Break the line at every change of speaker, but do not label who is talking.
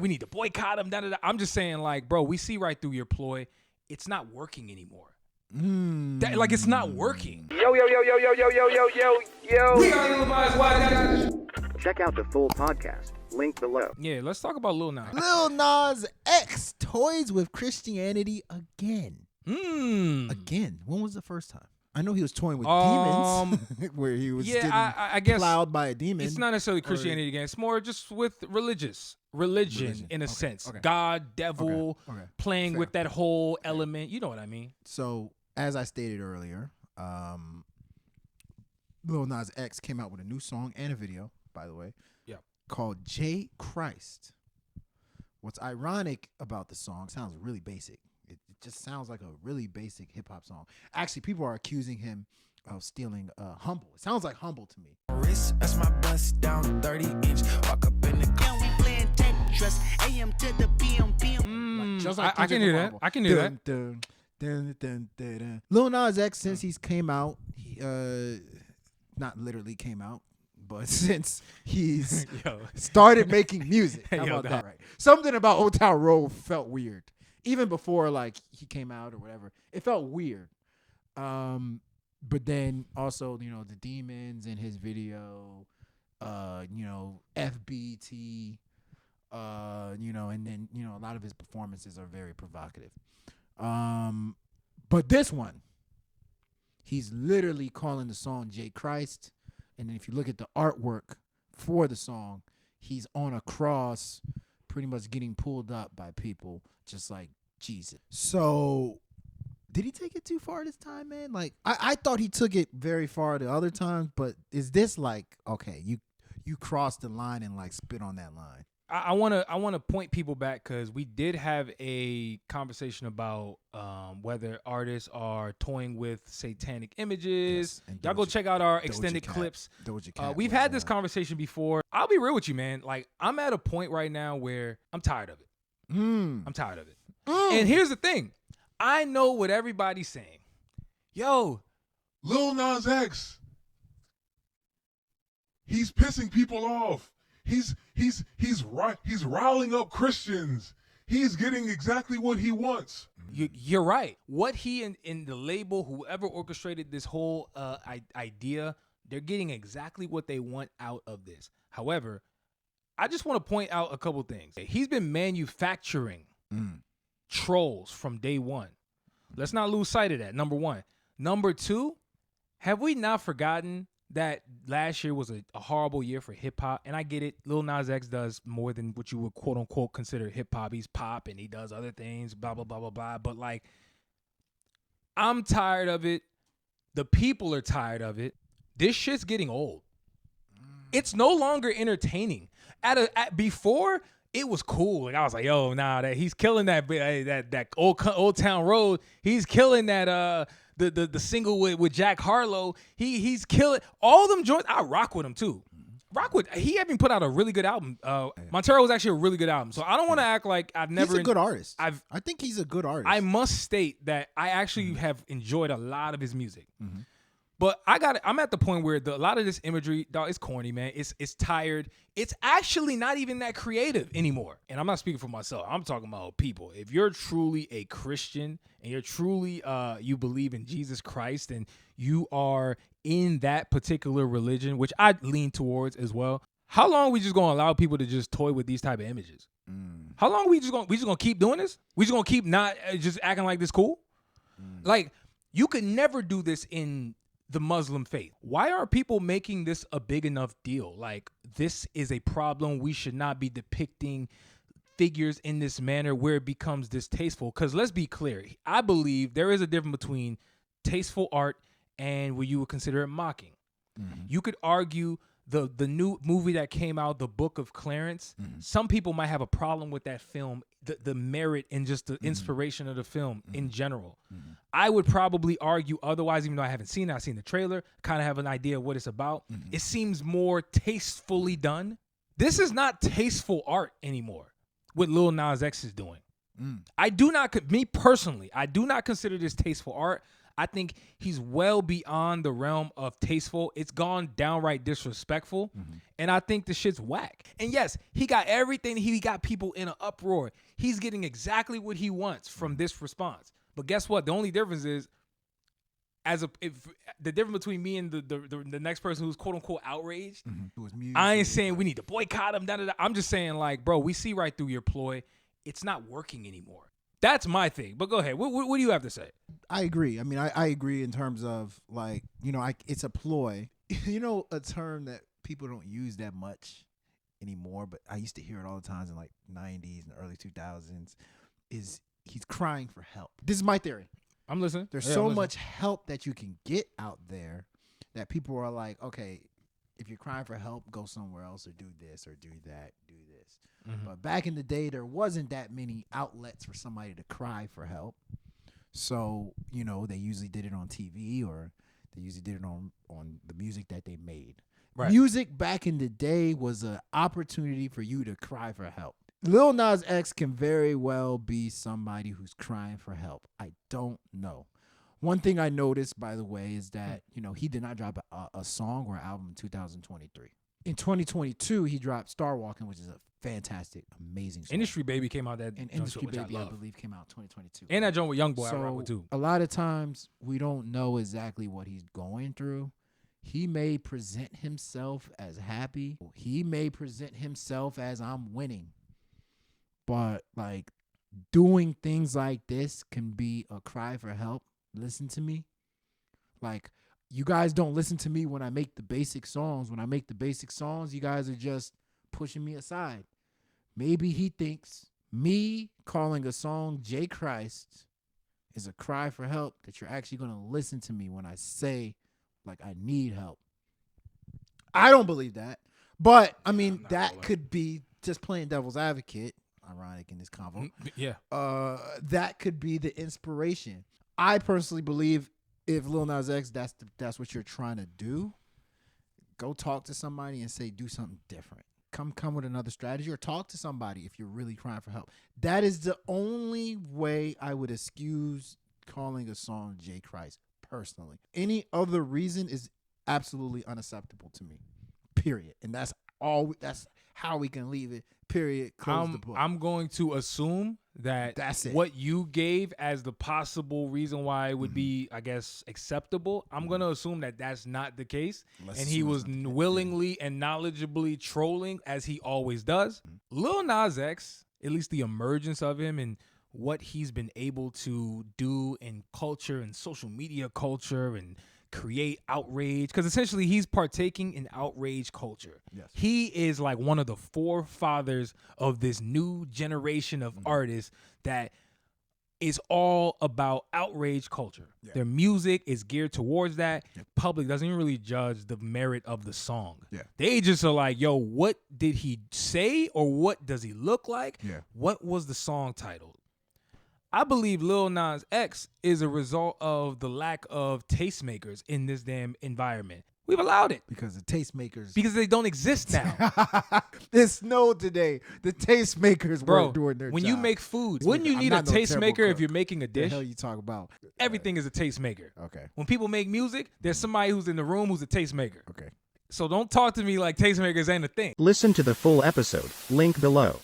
We need to boycott him. Da, da, da. I'm just saying, like, bro, we see right through your ploy. It's not working anymore. Like, it's not working.
Yo.
We got Levi's Wide Guys.
Check out the full podcast. Link below.
Yeah, let's talk about Lil Nas.
Lil Nas X toys with Christianity again. Again. When was the first time? I know he was toying with demons, where he was getting
I guess
plowed by a demon.
It's not necessarily Christianity again. It's more just with religion in a sense.
Okay.
God, devil, playing
Fair.
with that whole element. You know what I mean?
So, as I stated earlier, Lil Nas X came out with a new song and a video, by the way, called J Christ. What's ironic about the song, sounds really basic. It just sounds like a really basic hip-hop song. Actually, people are accusing him of stealing Humble. It sounds like Humble to me.
That's my bust down 30-inch. Walk up in the gun, we playing Tetris. AM to the PM.
I can do that. I can do that.
Lil Nas X, since he's came out, not literally came out, but since he's started making music. How about that? Right. Something about Old Town Road felt weird. Even before like he came out or whatever. It felt weird. But then also, you know, the demons in his video, you know, FBT, you know, and then, you know, a lot of his performances are very provocative. But this one, he's literally calling the song J Christ. And then if you look at the artwork for the song, he's on a cross, pretty much getting pulled up by people, just like Jesus. So did he take it too far this time, man? Like, I thought he took it very far the other times, but is this like, okay, you crossed the line and like spit on that line?
I wanna point people back because we did have a conversation about whether artists are toying with satanic images.
Yes,
y'all go check out our extended clips. We've had this conversation before. I'll be real with you, man. Like, I'm at a point right now where I'm tired of it. I'm tired of it. And here's the thing. I know what everybody's saying. Yo,
Lil Nas X, he's pissing people off. He's riling up Christians. He's getting exactly what he wants.
You're right. What he in the label, whoever orchestrated this whole idea, they're getting exactly what they want out of this. However, I just want to point out a couple things. He's been manufacturing trolls from day one. Let's not lose sight of that, number one. Number two, have we not forgotten that last year was a horrible year for hip-hop? And I get it. Lil Nas X does more than what you would quote-unquote consider hip-hop. He's pop and he does other things, blah, blah, blah, blah, blah. But, like, I'm tired of it. The people are tired of it. This shit's getting old. It's no longer entertaining. Before, it was cool. Like, I was like, yo, nah, that he's killing that old Town Road. He's killing that the single with Jack Harlow. He's killing all them joints. I rock with him too. He even put out a really good album. Montero was actually a really good album. So I don't want to act like I've never.
He's a good artist. I think he's a good artist.
I must state that I actually have enjoyed a lot of his music. But I'm at the point where a lot of this imagery, dog, it's corny, man. It's tired. It's actually not even that creative anymore. And I'm not speaking for myself. I'm talking about people. If you're truly a Christian and you're truly you believe in Jesus Christ and you are in that particular religion, which I lean towards as well, how long are we just gonna allow people to just toy with these type of images? How long are we just gonna keep doing this? We just gonna keep not just acting like this cool? Like, you could never do this in the Muslim faith. Why are people making this a big enough deal? Like, this is a problem. We should not be depicting figures in this manner where it becomes distasteful. Because let's be clear, I believe there is a difference between tasteful art and what you would consider it mocking. You could argue the new movie that came out, The Book of Clarence, some people might have a problem with that film, the merit and just the inspiration of the film in general. I would probably argue otherwise, even though I haven't seen it. I've seen the trailer, kind of have an idea of what it's about. It seems more tastefully done. This is not tasteful art anymore, what Lil Nas X is doing. Me personally, I do not consider this tasteful art. I think he's well beyond the realm of tasteful. It's gone downright disrespectful. And I think the shit's whack. And yes, he got everything. He got people in an uproar. He's getting exactly what he wants from this response. But guess what? The only difference is, the difference between me and the next person who's quote unquote outraged, I ain't saying we need to boycott him. I'm just saying, like, bro, we see right through your ploy. It's not working anymore. That's my thing. But go ahead. What do you have to say?
I agree. I mean, I agree in terms of, like, you know, it's a ploy. You know, a term that people don't use that much anymore, but I used to hear it all the times in like 90s and early 2000s, is he's crying for help. This is my theory.
I'm listening.
There's so much help that you can get out there that people are like, okay, if you're crying for help, go somewhere else or do this or do that, do this. But back in the day, there wasn't that many outlets for somebody to cry for help. So, you know, they usually did it on TV or they usually did it on the music that they made. Right. Music back in the day was an opportunity for you to cry for help. Lil Nas X can very well be somebody who's crying for help. I don't know. One thing I noticed, by the way, is that, you know, he did not drop a song or album in 2023. In 2022, he dropped Star Walking, which is a fantastic, amazing song.
Industry Baby came out that.
And Industry Baby, I believe, came out in 2022.
And that joint with Youngboy, I rock with too.
A lot of times, we don't know exactly what he's going through. He may present himself as happy. He may present himself as I'm winning. But, like, doing things like this can be a cry for help. Listen to me. Like, you guys don't listen to me when I make the basic songs. When I make the basic songs, you guys are just pushing me aside. Maybe he thinks me calling a song J. Christ is a cry for help, that you're actually going to listen to me when I say, like, I need help. I don't believe that. But, I mean, that could be just playing devil's advocate. Ironic in this convo.
Yeah.
That could be the inspiration. I personally believe if Lil Nas X, that's what you're trying to do, go talk to somebody and say, do something different. Come with another strategy, or talk to somebody if you're really crying for help. That is the only way I would excuse calling a song J. Christ, personally. Any other reason is absolutely unacceptable to me. Period. And that's how we can leave it. Period. Close the book.
I'm going to assume that's it. What you gave as the possible reason why it would be, I guess, acceptable, I'm going to assume that that's not the case. And he was willingly and knowledgeably trolling, as he always does. Lil Nas X, at least the emergence of him and what he's been able to do in culture and social media culture and create outrage, because essentially he's partaking in outrage culture. Yes. He is like one of the forefathers of this new generation of artists that is all about outrage culture. Yeah. Their music is geared towards that. Yeah. Public doesn't even really judge the merit of the song. Yeah. They just are like, yo, what did he say, or what does he look like? Yeah. What was the song titled? I believe Lil Nas X is a result of the lack of tastemakers in this damn environment. We've allowed it.
Because the tastemakers.
Because they don't exist now.
It snowed today. The tastemakers weren't doing their
when
job.
You make food, wouldn't you need a tastemaker if you're making a dish?
What the hell you talk about?
Everything is a tastemaker.
Okay.
When people make music, there's somebody who's in the room who's a tastemaker.
Okay.
So don't talk to me like tastemakers ain't a thing.
Listen to the full episode. Link below.